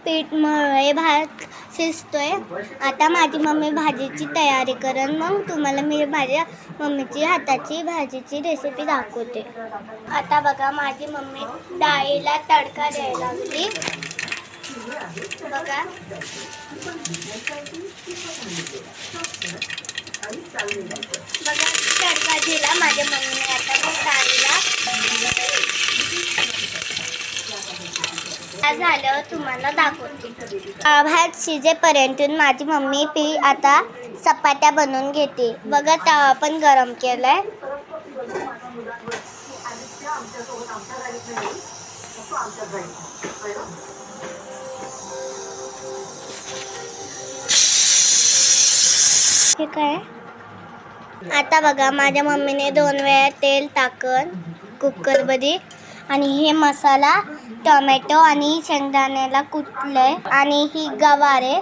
पीठ मळले, भात शिजतोय. आता माझी मम्मी भाजीची तयारी करेन, मग तुम्हाला मी मम्मीची हाताची भाजीची रेसिपी दाखवते. आता बघा माझी मम्मी डाळीला तडका द्यायला लागली. बघा तडका दिला माझ्या मम्मीने. आता मग डाळीला झाल्यावर तुम्हाला दाखवते. भात शिजेपर्यंत माझी मम्मी आता चपात्या बनवून घेते. बघा तवा पण गरम केलाय. ठीक आहे. आता बघा माझ्या मम्मीने 2 वेळा तेल टाकून कुकरमध्ये आणि हे मसाला टोमॅटो आणि शेंगदाण्याला कुटलंय आणि ही गवार आहे.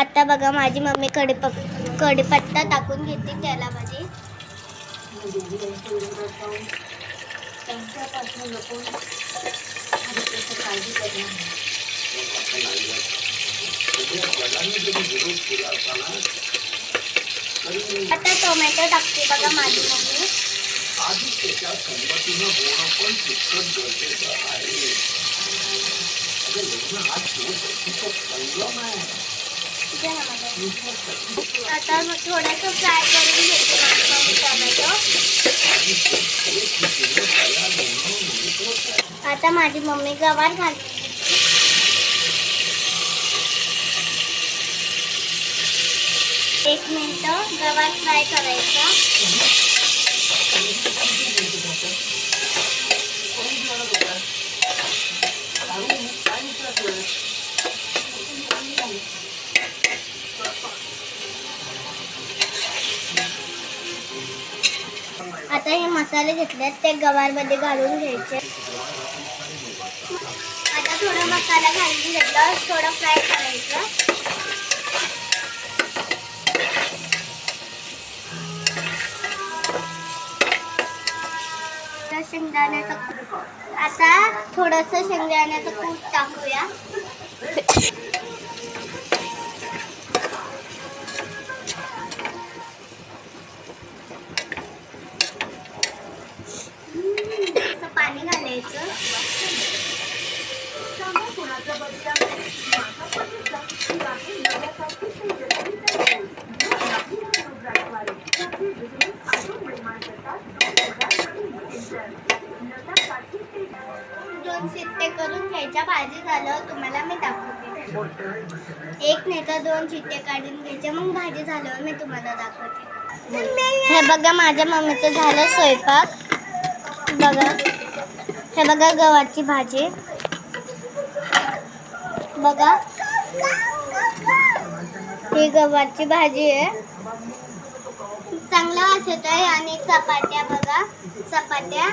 आता बघा माझी मम्मी कढीपत्ता टाकून घेते तेलामध्ये. आता टोमॅटो टाकते बघा माझी मम्मी. आता थोडंसं फ्राय करून घेते माझी मम्मी टोमॅटो. आता माझी मम्मी गवार घालते. 1 मिनिट गवार फ्राय करायचा. आता हे मसाले घेतलेत ते गवारमध्ये घालून घ्यायचे. आता थोडा मसाला घालून घेतला, थोडं फ्राय करायचं. शेंगदाण्याचं कूट, आता थोडंसं शेंगदाण्याचं कूट टाकूया. पाणी घालायचं. दोन शिट्टे करून घ्यायच्या. भाजी झाल्यावर तुम्हाला मी दाखवते. 1 नाही तर 2 शिट्टे काढून घ्यायचे, मग भाजी झाल्यावर मी तुम्हाला दाखवते. हे बघा माझ्या मम्मीचं झालं स्वयंपाक. बघा हे बघा गवारची भाजी. बघा ही गवारची भाजी आहे. चांगला वास येत आहे. आणि चपात्या बघा, चपात्या